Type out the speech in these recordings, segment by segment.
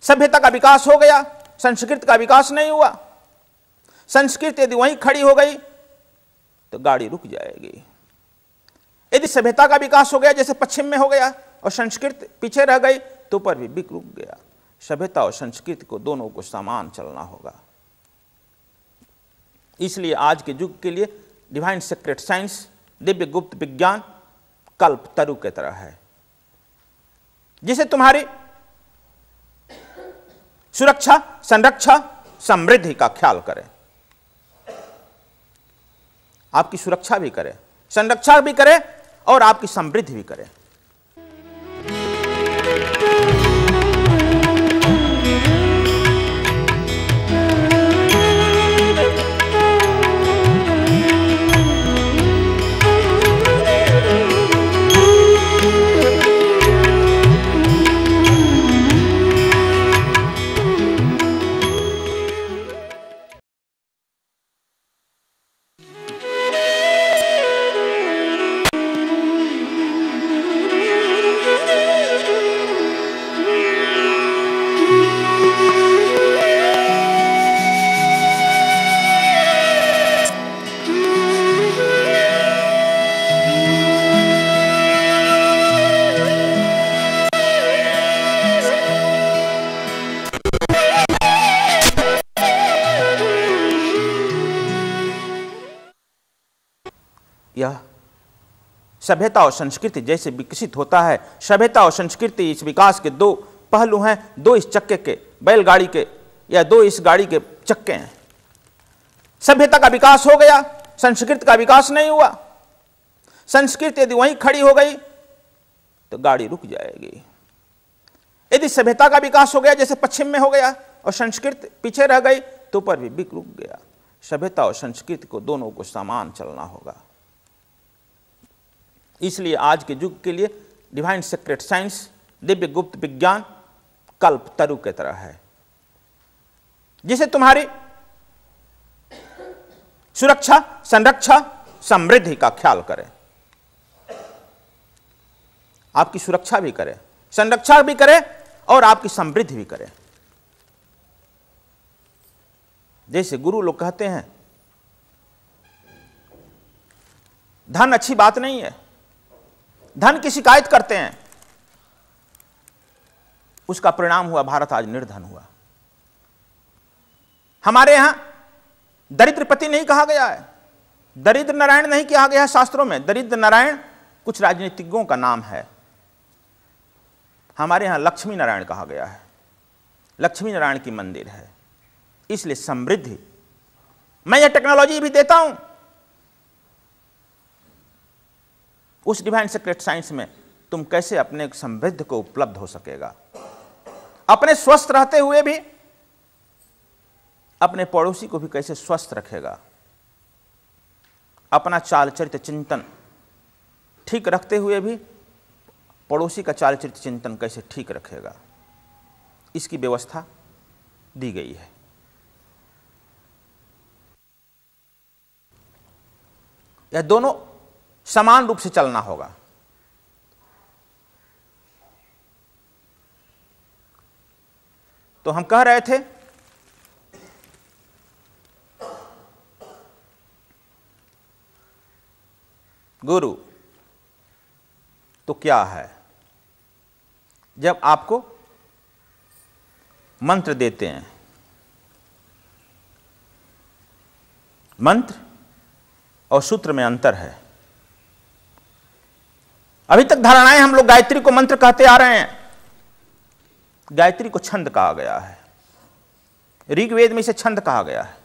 सभ्यता का विकास हो गया, संस्कृति का विकास नहीं हुआ। संस्कृति यदि वहीं खड़ी हो गई तो गाड़ी रुक जाएगी। यदि सभ्यता का विकास हो गया जैसे पश्चिम में हो गया और संस्कृति पीछे रह गई तो ऊपर भी रुक गया। सभ्यता और संस्कृति को दोनों को समान चलना होगा। इसलिए आज के युग के लिए डिवाइन सीक्रेट साइंस, दिव्य गुप्त विज्ञान कल्प तरु की तरह है, जिसे तुम्हारी सुरक्षा, संरक्षा, समृद्धि का ख्याल करे। आपकी सुरक्षा भी करे, संरक्षा भी करे और आपकी समृद्धि भी करे। यह सभ्यता और संस्कृति जैसे विकसित होता है, सभ्यता और संस्कृति इस विकास के दो पहलू हैं, दो इस चक्के के, बैलगाड़ी के, या दो इस गाड़ी के चक्के हैं। सभ्यता का विकास हो गया, संस्कृति का विकास नहीं हुआ। संस्कृति यदि वहीं खड़ी हो गई तो गाड़ी रुक जाएगी। यदि सभ्यता का विकास हो गया जैसे पश्चिम में हो गया और संस्कृति पीछे रह गई तो ऊपर भी रुक गया। सभ्यता और संस्कृति को दोनों को समान चलना होगा। इसलिए आज के युग के लिए डिवाइन सीक्रेट साइंस, दिव्य गुप्त विज्ञान कल्प तरु की तरह है, जिसे तुम्हारी सुरक्षा, संरक्षा, समृद्धि का ख्याल करे। आपकी सुरक्षा भी करे, संरक्षा भी करे और आपकी समृद्धि भी करे। जैसे गुरु लोग कहते हैं, धन अच्छी बात नहीं है, धन की शिकायत करते हैं, उसका परिणाम हुआ भारत आज निर्धन हुआ। हमारे यहां दरिद्रपति नहीं कहा गया है, दरिद्र नारायण नहीं कहा गया है शास्त्रों में। दरिद्र नारायण कुछ राजनीतिज्ञों का नाम है, हमारे यहां लक्ष्मी नारायण कहा गया है। लक्ष्मी नारायण की मंदिर है। इसलिए समृद्धि, मैं यह टेक्नोलॉजी भी देता हूं। उस डिवाइन सीक्रेट साइंस में तुम कैसे अपने समृद्धि को उपलब्ध हो सकेगा, अपने स्वस्थ रहते हुए भी अपने पड़ोसी को भी कैसे स्वस्थ रखेगा, अपना चाल चरित्र चिंतन ठीक रखते हुए भी पड़ोसी का चाल चरित्र चिंतन कैसे ठीक रखेगा, इसकी व्यवस्था दी गई है। यह दोनों समान रूप से चलना होगा। तो हम कह रहे थे गुरु तो क्या है। जब आपको मंत्र देते हैं, मंत्र और सूत्र में अंतर है। अभी तक धारणाएं हम लोग गायत्री को मंत्र कहते आ रहे हैं, गायत्री को छंद कहा गया है। ऋग्वेद में इसे छंद कहा गया है,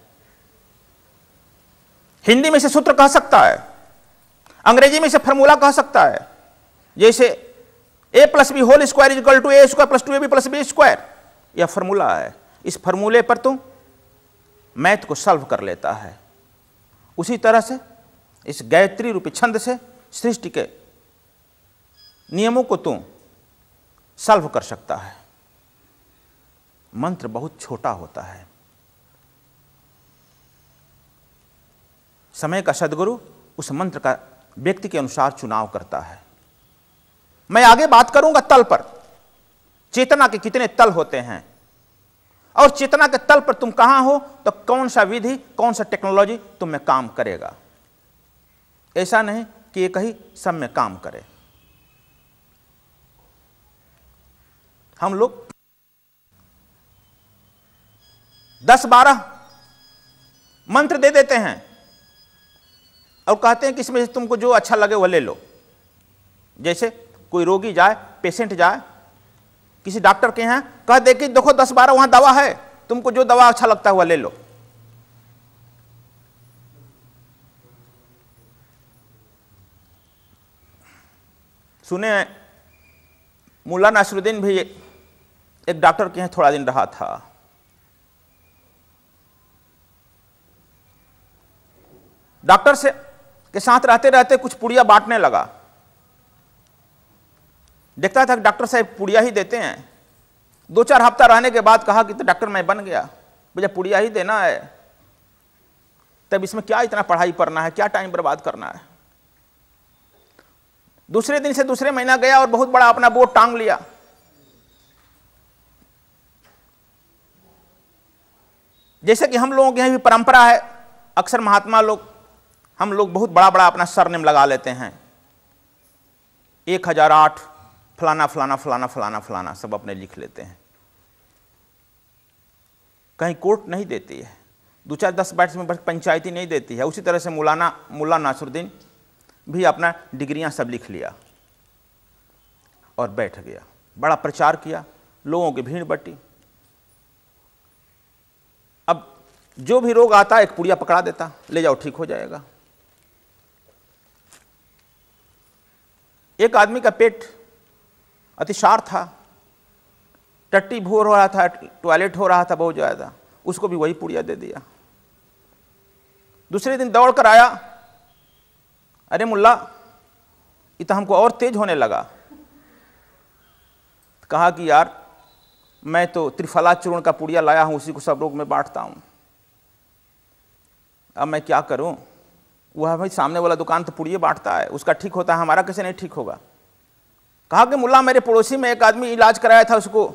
हिंदी में इसे सूत्र कह सकता है, अंग्रेजी में इसे फॉर्मूला कह सकता है। जैसे a+b² = a² + 2ab + b², यह फॉर्मूला है। इस फॉर्मूले पर तुम मैथ को सॉल्व कर लेता है। उसी तरह से इस गायत्री रूपी छंद से सृष्टि के नियमों को तुम सॉल्व कर सकता है। मंत्र बहुत छोटा होता है। समय का सद्गुरु उस मंत्र का व्यक्ति के अनुसार चुनाव करता है। मैं आगे बात करूंगा तल पर, चेतना के कितने तल होते हैं, और चेतना के तल पर तुम कहां हो तो कौन सा विधि, कौन सा टेक्नोलॉजी तुम में काम करेगा। ऐसा नहीं कि एक ही सब में काम करे। हम लोग 10-12 मंत्र दे देते हैं और कहते हैं कि इसमें से तुमको जो अच्छा लगे वह ले लो। जैसे कोई रोगी जाए, पेशेंट जाए किसी डॉक्टर के यहाँ, कह दे कि देखो 10-12 वहां दवा है, तुमको जो दवा अच्छा लगता है वह ले लो। सुने मुल्ला नासरुद्दीन भी एक डॉक्टर के यहाँ थोड़ा दिन रहा था। डॉक्टर से के साथ रहते रहते कुछ पुड़िया बांटने लगा। देखता था कि डॉक्टर साहब पुड़िया ही देते हैं। 2-4 हफ्ता रहने के बाद कहा कि तो डॉक्टर मैं बन गया, मुझे पुड़िया ही देना है, तब इसमें क्या इतना पढ़ाई करना है, क्या टाइम बर्बाद करना है। दूसरे दिन से दूसरे महीना गया और बहुत बड़ा अपना बोर्ड टांग लिया। जैसे कि हम लोगों के यहाँ भी परंपरा है, अक्सर महात्मा लोग, हम लोग बहुत बड़ा बड़ा अपना सरनेम लगा लेते हैं। 1008 फलाना फलाना फलाना फलाना फलाना सब अपने लिख लेते हैं। कहीं कोर्ट नहीं देती है, 2-4-10 बैट्स में पंचायती नहीं देती है। उसी तरह से मुल्ला नासरुद्दीन भी अपना डिग्रियां सब लिख लिया और बैठ गया। बड़ा प्रचार किया, लोगों की भीड़ बटी। अब जो भी रोग आता एक पुड़िया पकड़ा देता, ले जाओ ठीक हो जाएगा। एक आदमी का पेट अतिसार था, टट्टी भोर हो रहा था, टॉयलेट हो रहा था बहुत ज्यादा, उसको भी वही पुड़िया दे दिया। दूसरे दिन दौड़ कर आया, अरे मुल्ला ये तो हमको और तेज होने लगा। कहा कि यार मैं तो त्रिफला चूर्ण का पुड़िया लाया हूं, उसी को सब रोग में बांटता हूं, अब मैं क्या करूं। वह भाई सामने वाला दुकान तो पुड़िया बांटता है, उसका ठीक होता है, हमारा कैसे नहीं ठीक होगा। कहा कि मुल्ला मेरे पड़ोसी में एक आदमी इलाज कराया था, उसको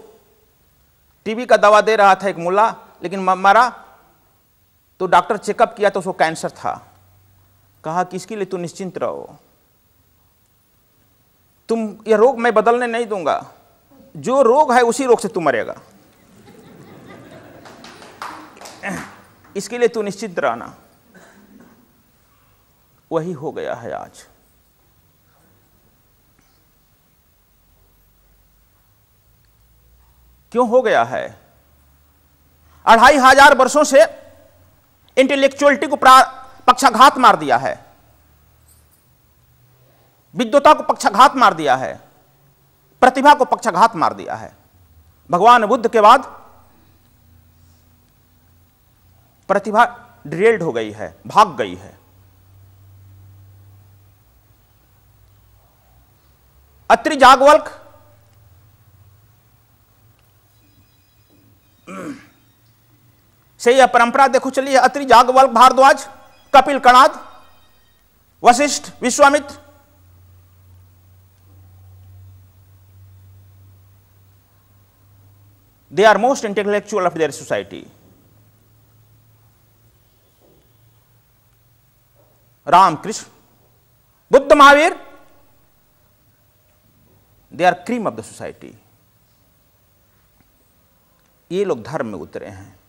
टीबी का दवा दे रहा था एक मुल्ला, लेकिन मरा। तो डॉक्टर चेकअप किया तो उसको कैंसर था। कहा कि इसके लिए तू निश्चिंत रहो, तुम यह रोग मैं बदलने नहीं दूंगा, जो रोग है उसी रोग से तू मरेगा, इसके लिए तू निश्चित रहना। वही हो गया है आज। क्यों हो गया है? 2500 वर्षों से इंटेलेक्चुअलिटी को पक्षाघात मार दिया है, विद्वता को पक्षाघात मार दिया है, प्रतिभा को पक्षाघात मार दिया है। भगवान बुद्ध के बाद प्रतिभा डिरेल्ड हो गई है, भाग गई है। अत्रि जागवल्क से यह परंपरा देखो चलिए, Atri जागवल्क Bhardwaj, Kapil Kanada, Vashishtha, Vishwamitra, they are most intellectual of their society. Ram, Krishna, Buddha, Mahavir, they are cream of the society. ये लोग धर्म में उतरे हैं।